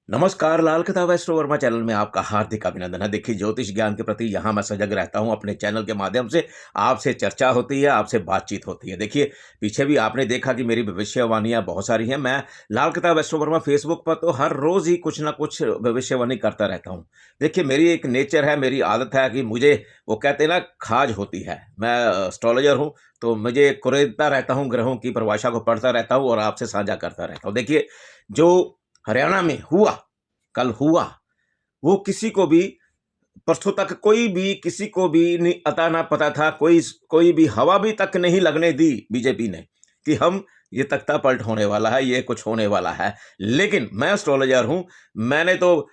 नमस्कार, लाल किताब astro Verma channel में आपका हार्दिक अभिनंदन है। देखिए, ज्योतिष ज्ञान के प्रति यहाँ मैं सजग रहता हूँ। अपने चैनल के माध्यम से आपसे चर्चा होती है, आपसे बातचीत होती है। देखिए, पीछे भी आपने देखा कि मेरी भविष्यवाणियाँ बहुत सारी हैं। मैं लाल किताब एस्ट्रो वर्मा फेसबुक पर तो हर रोज़ ही कुछ ना कुछ भविष्यवाणी करता रहता हूँ। देखिए, मेरी एक नेचर है, मेरी आदत है कि मुझे वो कहते हैं ना खाज होती है। मैं एस्ट्रोलॉजर हूँ, तो मुझे कुरेदता रहता हूँ, ग्रहों की परिभाषा को पढ़ता रहता हूँ और आपसे साझा करता रहता हूँ। देखिए, जो हरियाणा में हुआ, कल हुआ, वो किसी को भी परसों तक कोई भी किसी को भी नहीं अता ना पता था, कोई भी हवा भी तक नहीं लगने दी बीजेपी ने कि हम ये तख्ता पलट होने वाला है, ये कुछ होने वाला है। लेकिन मैं एस्ट्रोलॉजर हूँ, मैंने तो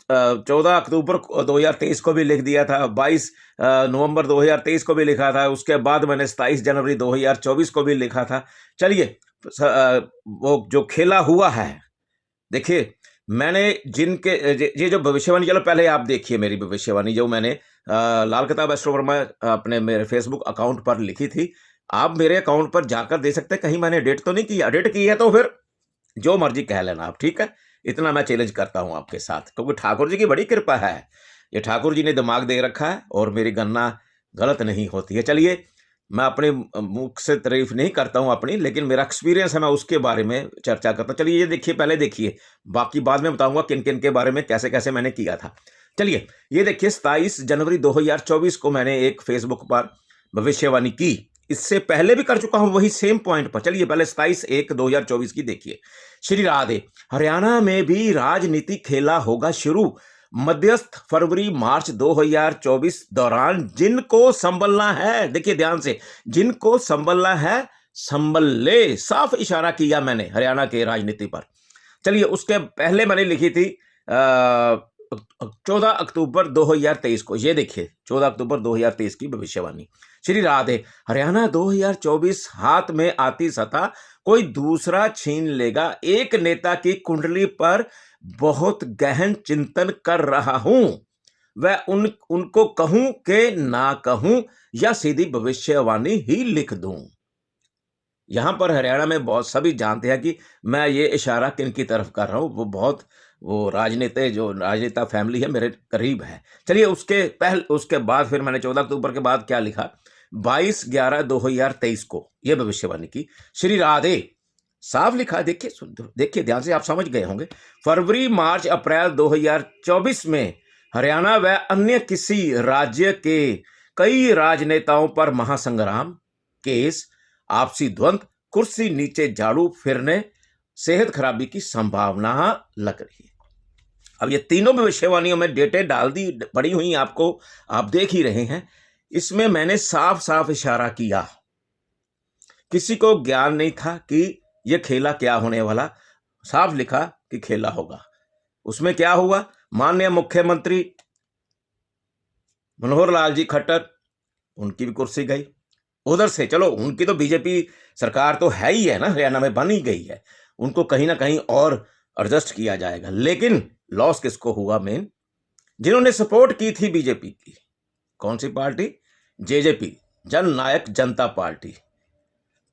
14 अक्टूबर 2023 को भी लिख दिया था, 22 नवंबर 2023 को भी लिखा था, उसके बाद मैंने 27 जनवरी 2024 को भी लिखा था। चलिए, वो जो खेला हुआ है, देखिए, मैंने जिनके ये जो भविष्यवाणी, चलो पहले आप देखिए मेरी भविष्यवाणी जो मैंने लाल किताब एस्ट्रो वर्मा अपने मेरे फेसबुक अकाउंट पर लिखी थी। आप मेरे अकाउंट पर जाकर देख सकते हैं, कहीं मैंने एडिट तो नहीं किया। एडिट की है तो फिर जो मर्जी कह लेना आप, ठीक है? इतना मैं चैलेंज करता हूं आपके साथ, क्योंकि ठाकुर जी की बड़ी कृपा है। ये ठाकुर जी ने दिमाग दे रखा है और मेरी गणना गलत नहीं होती है। चलिए, मैं अपने मुख से तारीफ नहीं करता हूं अपनी, लेकिन मेरा एक्सपीरियंस है, मैं उसके बारे में चर्चा करता हूं। चलिए, ये देखिए, पहले देखिए, बाकी बाद में बताऊंगा किन किन के बारे में कैसे कैसे मैंने किया था। चलिए, ये देखिए, 27 जनवरी 2024 को मैंने एक फेसबुक पर भविष्यवाणी की। इससे पहले भी कर चुका हूं वही सेम पॉइंट पर। चलिए, पहले 27/1/2024 की देखिए। श्री राधे। हरियाणा में भी राजनीति खेला होगा शुरू। मध्यस्थ फरवरी मार्च 2024 दौरान जिनको संभलना है, देखिए ध्यान से, जिनको संभलना है संभल ले। साफ इशारा किया मैंने हरियाणा के राजनीति पर। चलिए, उसके पहले मैंने लिखी थी 14 अक्टूबर 2023 को। ये देखिए, 14 अक्टूबर 2023 की भविष्यवाणी। श्री राधे। हरियाणा 2024 हाथ में आती सत्ता कोई दूसरा छीन लेगा। एक नेता की कुंडली पर बहुत गहन चिंतन कर रहा हूं। वह उनको कहूं कि ना कहूं, या सीधी भविष्यवाणी ही लिख दूं। यहां पर हरियाणा में बहुत सभी जानते हैं कि मैं ये इशारा किन की तरफ कर रहा हूं। वो राजनेता फैमिली है, मेरे करीब है। चलिए, उसके बाद फिर मैंने 14 अक्टूबर के बाद क्या लिखा, 22/11/2023 को ये भविष्यवाणी की। श्री राधे। साफ लिखा, देखिए, देखिए ध्यान से, आप समझ गए होंगे। फरवरी मार्च अप्रैल 2024 में हरियाणा व अन्य किसी राज्य के कई राजनेताओं पर महासंग्राम, केस, आपसी द्वंद्व, कुर्सी नीचे झाड़ू फिरने, सेहत खराबी की संभावना लग रही है। अब ये तीनों भविष्यवाणियों में डेटें डाल दी पड़ी हुई आपको, आप देख ही रहे हैं। इसमें मैंने साफ साफ इशारा किया, किसी को ज्ञान नहीं था कि यह खेला क्या होने वाला। साफ लिखा कि खेला होगा। उसमें क्या हुआ, माननीय मुख्यमंत्री मनोहर लाल जी खट्टर, उनकी भी कुर्सी गई। उधर से चलो, उनकी तो बीजेपी सरकार तो है ही है ना, हरियाणा में बन ही गई है, उनको कहीं ना कहीं और एडजस्ट किया जाएगा। लेकिन लॉस किसको हुआ मेन, जिन्होंने सपोर्ट की थी बीजेपी की। कौन सी पार्टी? जेजेपी, जन नायक जनता पार्टी।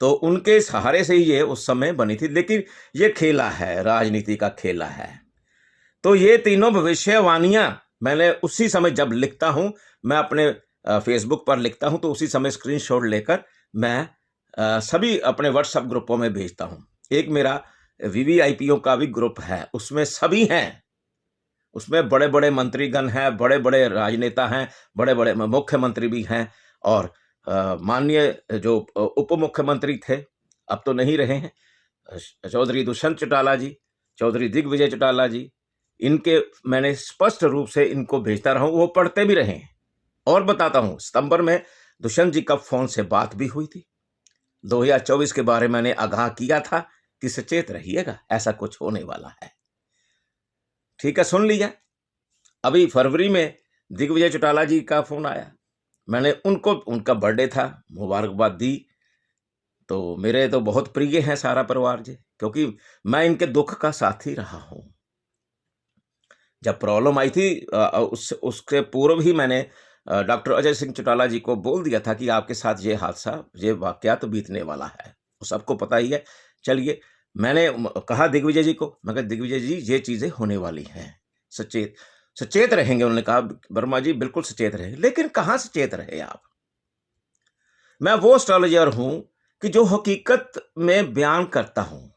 तो उनके सहारे से ही ये उस समय बनी थी। लेकिन ये खेला है, राजनीति का खेला है। तो ये तीनों भविष्यवाणियां मैंने उसी समय जब लिखता हूं, मैं अपने फेसबुक पर लिखता हूं, तो उसी समय स्क्रीनशॉट लेकर मैं सभी अपने व्हाट्सएप ग्रुपों में भेजता हूं। एक मेरा वीवीआईपीओ का भी ग्रुप है, उसमें सभी हैं। उसमें बड़े बड़े मंत्रीगण हैं, बड़े बड़े राजनेता हैं, बड़े बड़े मुख्यमंत्री भी हैं, और माननीय जो उप मुख्यमंत्री थे, अब तो नहीं रहे हैं, चौधरी दुष्यंत चौटाला जी, चौधरी दिग्विजय चौटाला जी, इनके मैंने स्पष्ट रूप से इनको भेजता रहा हूं, वो पढ़ते भी रहे हैं। और बताता हूं, सितंबर में दुष्यंत जी का फोन से बात भी हुई थी। 2024 के बारे में मैंने आगाह किया था कि सचेत रहिएगा, ऐसा कुछ होने वाला है। ठीक है, सुन लिया। अभी फरवरी में दिग्विजय चौटाला जी का फोन आया, मैंने उनको, उनका बर्थडे था, मुबारकबाद दी। तो मेरे तो बहुत प्रिय हैं सारा परिवार जी, क्योंकि मैं इनके दुख का साथी रहा हूं। जब प्रॉब्लम आई थी उसके पूर्व ही मैंने डॉक्टर अजय सिंह चौटाला जी को बोल दिया था कि आपके साथ ये हादसा, ये वाकया तो बीतने वाला है, वो सबको पता ही है। चलिए, मैंने कहा दिग्विजय जी को, मैं कहा दिग्विजय जी ये चीज़ें होने वाली हैं, सचेत सचेत रहेंगे। उन्होंने कहा वर्मा जी बिल्कुल सचेत रहेंगे। लेकिन कहाँ सचेत रहे आप? मैं वो एस्ट्रोलॉजर हूँ कि जो हकीकत में बयान करता हूँ।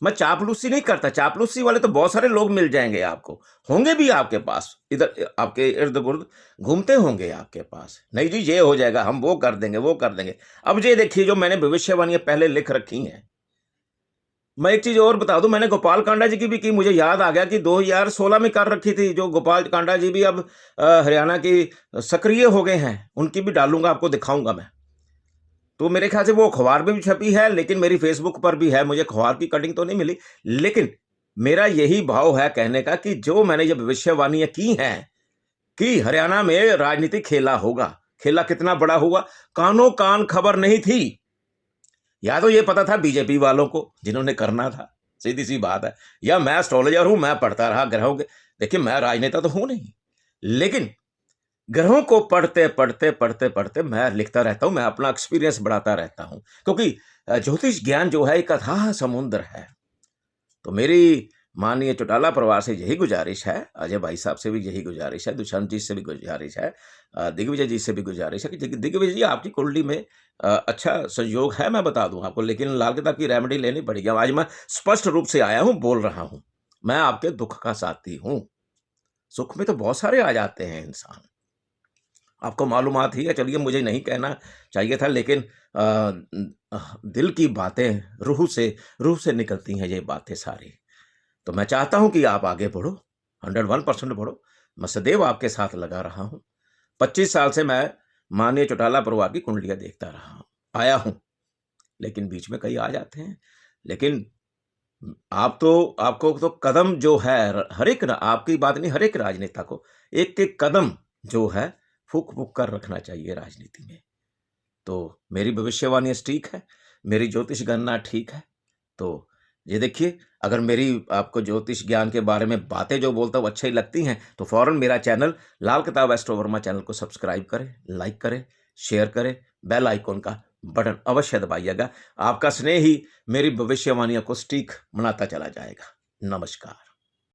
मैं चापलूसी नहीं करता। चापलूसी वाले तो बहुत सारे लोग मिल जाएँगे आपको, होंगे भी आपके पास, इधर आपके इर्द-गिर्द घूमते होंगे आपके पास। नहीं जी ये हो जाएगा, हम वो कर देंगे, वो कर देंगे। अब ये देखिए जो मैंने भविष्यवाणियाँ पहले लिख रखी हैं। मैं एक चीज़ और बता दूँ, मैंने गोपाल कांडा जी की भी की, मुझे याद आ गया कि 2016 में कर रखी थी, जो गोपाल कांडा जी भी अब हरियाणा की सक्रिय हो गए हैं, उनकी भी डालूँगा, आपको दिखाऊँगा मैं। तो मेरे ख्याल से वो अखबार में भी छपी है, लेकिन मेरी फ़ेसबुक पर भी है, मुझे अखबार की कटिंग तो नहीं मिली। लेकिन मेरा यही भाव है कहने का कि जो मैंने ये भविष्यवाणियाँ की हैं, कि हरियाणा में राजनीतिक खेला होगा, खेला कितना बड़ा हुआ, कानो-कान खबर नहीं थी। या तो ये पता था बीजेपी वालों को, जिन्होंने करना था, सीधी-सी बात है, या मैं एस्ट्रोलॉजर हूँ, मैं पढ़ता रहा ग्रहों के। देखिए, मैं राजनेता तो हूँ नहीं, लेकिन ग्रहों को पढ़ते मैं लिखता रहता हूँ, मैं अपना एक्सपीरियंस बढ़ाता रहता हूँ, क्योंकि ज्योतिष ज्ञान जो है एक अथाह समुद्र है। तो मेरी माननीय चौटाला परिवार से यही गुजारिश है, अजय भाई साहब से भी यही गुजारिश है, दुष्यंत जी से भी गुजारिश है, दिग्विजय जी से भी गुजारिश है कि दिग्विजय जी आपकी कुंडली में अच्छा संयोग है, मैं बता दूँ आपको, लेकिन लाल किताब की रेमेडी लेनी पड़ेगी। आज मैं स्पष्ट रूप से आया हूँ, बोल रहा हूँ। मैं आपके दुःख का साथी हूँ। सुख में तो बहुत सारे आ जाते हैं इंसान। आपको मालूमात ही है, चलिए मुझे नहीं कहना चाहिए था, लेकिन दिल की बातें रूह से निकलती हैं ये बातें सारी। तो मैं चाहता हूँ कि आप आगे बढ़ो, 101% बढ़ो। मैं सदैव आपके साथ लगा रहा हूँ। 25 साल से मैं माननीय चौटाला परिवार की कुंडलियाँ देखता आया हूँ, लेकिन बीच में कई आ जाते हैं। लेकिन आपको तो कदम जो है हर एक, आपकी बात नहीं, हर एक राजनेता को एक-एक कदम जो है फूँक-फूँक कर रखना चाहिए राजनीति में। तो मेरी भविष्यवाणी ठीक है, मेरी ज्योतिष गणना ठीक है। तो ये देखिए, अगर मेरी आपको ज्योतिष ज्ञान के बारे में बातें जो बोलता हूँ अच्छी लगती हैं, तो फ़ौरन मेरा चैनल लाल किताब एस्ट्रो वर्मा चैनल को सब्सक्राइब करें, लाइक करें, शेयर करें, बेल आइकन का बटन अवश्य दबाइएगा। आपका स्नेह ही मेरी भविष्यवाणियों को सटीक बनाता चला जाएगा। नमस्कार।